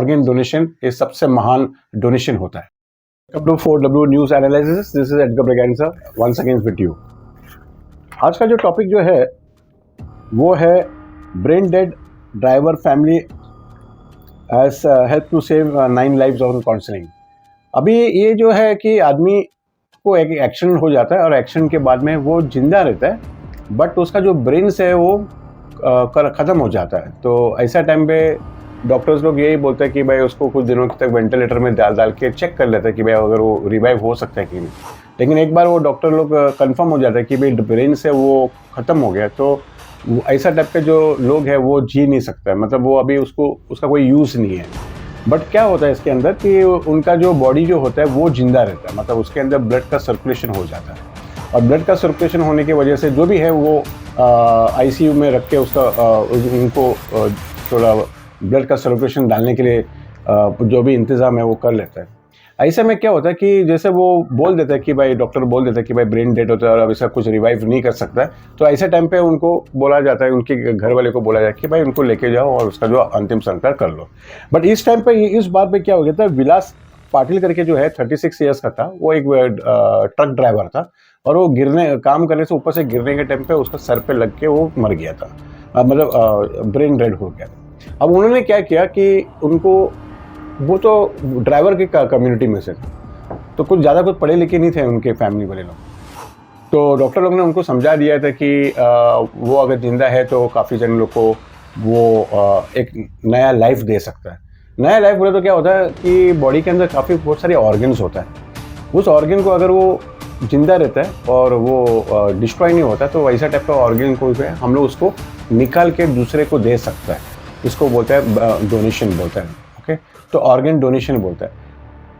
Organ donation ये सबसे महान डोनेशन होता है। Welcome to 4W news analysis, this is Edgar Braganza once again with you. आज का जो टॉपिक जो है वो है brain dead driver family has help to save 9 lives on counselling. अभी ये जो है कि आदमी को एक एक्सीडेंट हो जाता है और एक्सीडेंट के बाद में वो जिंदा रहता है, बट उसका जो ब्रेन है वो ख़त्म हो जाता है। तो ऐसा टाइम पे डॉक्टर्स लोग यही बोलते हैं कि भाई उसको कुछ दिनों तक वेंटिलेटर में डाल के चेक कर लेते हैं कि भाई अगर वो रिवाइव हो सकता है कि नहीं। लेकिन एक बार वो डॉक्टर लोग कंफर्म हो जाता है कि भाई ब्रेन से वो ख़त्म हो गया, तो ऐसा टाइप के जो लोग हैं वो जी नहीं सकता है, मतलब वो अभी उसका कोई यूज़ नहीं है। बट क्या होता है इसके अंदर कि उनका जो बॉडी जो होता है वो जिंदा रहता है, मतलब उसके अंदर ब्लड का सर्कुलेशन हो जाता है। और ब्लड का सर्कुलेशन होने की वजह से जो भी है वो ICU में रख के उसका उनको थोड़ा ब्लड का सर्कुलेशन डालने के लिए जो भी इंतज़ाम है वो कर लेता है। ऐसे में क्या होता है कि जैसे वो बोल देता है कि भाई डॉक्टर बोल देता है कि भाई ब्रेन डेड होता है और अब इसका कुछ रिवाइव नहीं कर सकता है, तो ऐसे टाइम पे उनको बोला जाता है, उनके घर वाले को बोला जाता है कि भाई उनको लेके जाओ और उसका जो अंतिम संस्कार कर लो। बट इस टाइम पे इस बार पे क्या हो गया था, विलास पाटिल करके जो है 36 ईयर्स का था, वो एक ट्रक ड्राइवर था और वो काम करने से ऊपर से गिरने के टाइम पे उसका सर पे लग के वो मर गया था, मतलब ब्रेन डेड हो गया। अब उन्होंने क्या किया कि उनको, वो तो ड्राइवर के कम्युनिटी में से तो कुछ ज़्यादा कुछ पढ़े लिखे नहीं थे उनके फैमिली वाले लोग, तो डॉक्टर लोग ने उनको समझा दिया था कि वो अगर जिंदा है तो काफ़ी जन लोग को वो एक नया लाइफ दे सकता है। नया लाइफ बोले तो क्या होता है कि बॉडी के अंदर काफ़ी बहुत सारे ऑर्गन्स होता है, उस ऑर्गन को अगर वो जिंदा रहता है और वो डिस्ट्रॉय नहीं होता तो वैसा टाइप का ऑर्गन को जो है हम लोग उसको निकाल के दूसरे को दे सकता है। इसको बोलता है डोनेशन बोलता है, ओके, तो ऑर्गन डोनेशन बोलता है।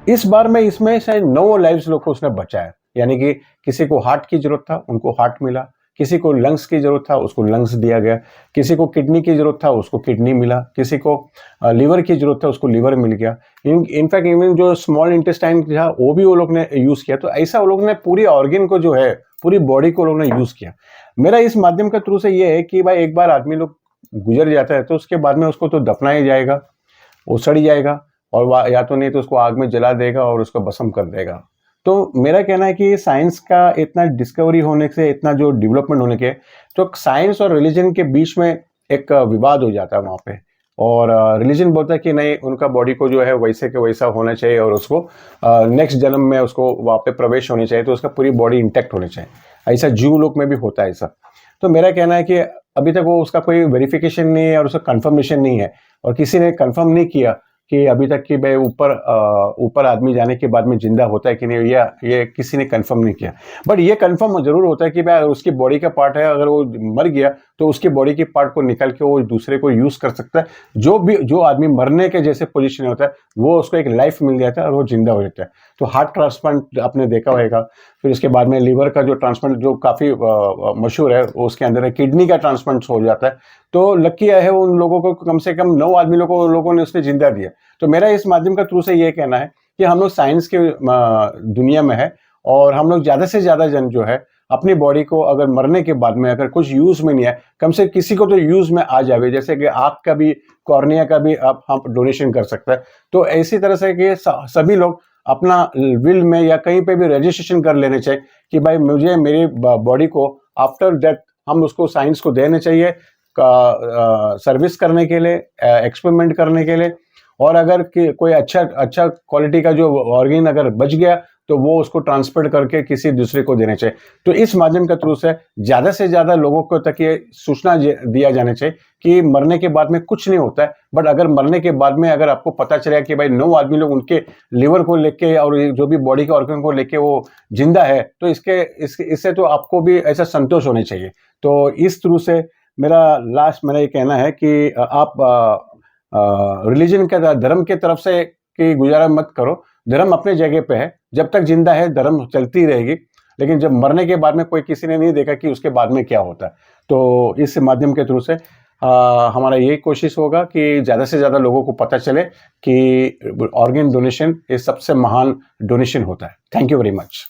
इस बार में इसमें शायद 9 लाइव्स लोग को उसने बचाया, यानी कि किसी को हार्ट की जरूरत था उनको हार्ट मिला, किसी को लंग्स की जरूरत था उसको लंग्स दिया गया, किसी को किडनी की जरूरत था उसको किडनी मिला, किसी को लीवर की जरूरत था उसको लीवर मिल गया। इनफैक्ट इवन जो स्मॉल इंटेस्टाइन था वो भी वो लोग ने यूज किया। तो ऐसा वो लोग ने पूरी ऑर्गन को जो है, पूरी बॉडी को लोग ने यूज किया। मेरा इस माध्यम के थ्रू से ये है कि भाई एक बार आदमी लोग गुजर जाता है तो उसके बाद में उसको तो दफनाया जाएगा, वो सड़ जाएगा और या तो नहीं तो उसको आग में जला देगा और उसको भस्म कर देगा। तो मेरा कहना है कि साइंस का इतना डिस्कवरी होने से, इतना जो डेवलपमेंट होने के, तो साइंस और रिलीजन के बीच में एक विवाद हो जाता है वहाँ पे। और रिलीजन बोलता है कि नहीं, उनका बॉडी को जो है वैसे के वैसा होना चाहिए और उसको नेक्स्ट जन्म में उसको वहाँ पे प्रवेश होनी चाहिए, तो उसका पूरी बॉडी इंटैक्ट होनी चाहिए। ऐसा जीव लोक में भी होता है ऐसा। तो मेरा कहना है कि अभी तक वो उसका कोई वेरिफिकेशन नहीं है और उसका कंफर्मेशन नहीं है, और किसी ने कंफर्म नहीं किया कि अभी तक कि भाई ऊपर आदमी जाने के बाद में जिंदा होता है कि नहीं, ये किसी ने कंफर्म नहीं किया। बट ये कंफर्म जरूर होता है कि भाई उसकी बॉडी का पार्ट है, अगर वो मर गया तो उसकी बॉडी के पार्ट को निकाल के वो दूसरे को यूज कर सकता है। जो आदमी मरने के जैसे पोजीशन में होता है वो उसको एक लाइफ मिल जाता है और वो जिंदा हो जाता है। तो हार्ट ट्रांसप्लांट आपने देखा होगा, फिर उसके बाद में लीवर का जो ट्रांसप्लांट जो काफ़ी मशहूर है, उसके अंदर है किडनी का ट्रांसप्लांट हो जाता है। तो लकी है उन लोगों को, कम से कम 9 आदमी लोगों ने उसने जिंदा दिया। तो मेरा इस माध्यम का थ्रू से ये कहना है कि हम लोग साइंस के दुनिया में है और हम लोग ज़्यादा से ज़्यादा जन जो है अपनी बॉडी को अगर मरने के बाद में अगर कुछ यूज़ में नहीं है, कम से किसी को तो यूज़ में आ जाए, जैसे कि आँख का भी, कॉर्निया का भी आप हम डोनेशन कर सकते हैं। तो इसी तरह से कि सभी लोग अपना विल में या कहीं पे भी रजिस्ट्रेशन कर लेने चाहिए कि भाई मुझे मेरी बॉडी को आफ्टर डेथ हम उसको साइंस को देने चाहिए, सर्विस करने के लिए, एक्सपेरिमेंट करने के लिए। और अगर कोई अच्छा क्वालिटी का जो ऑर्गन अगर बच गया तो वो उसको ट्रांसफर करके किसी दूसरे को देने चाहिए। तो इस माध्यम के थ्रू से ज़्यादा लोगों को तक ये सूचना दिया जाना चाहिए कि मरने के बाद में कुछ नहीं होता है। बट अगर मरने के बाद में अगर आपको पता चला कि भाई 9 आदमी लोग उनके लिवर को लेके और जो भी बॉडी के ऑर्गन को लेके वो जिंदा है, तो इससे तो आपको भी ऐसा संतोष होना चाहिए। तो इस थ्रू से मेरा ये कहना है कि आप रिलीजन के, धर्म के तरफ से कि गुजारा मत करो। धर्म अपने जगह पे है, जब तक जिंदा है धर्म चलती रहेगी, लेकिन जब मरने के बाद में कोई किसी ने नहीं देखा कि उसके बाद में क्या होता है। तो इस माध्यम के थ्रू से हमारा यही कोशिश होगा कि ज़्यादा से ज़्यादा लोगों को पता चले कि ऑर्गन डोनेशन ये सबसे महान डोनेशन होता है। Thank you very much.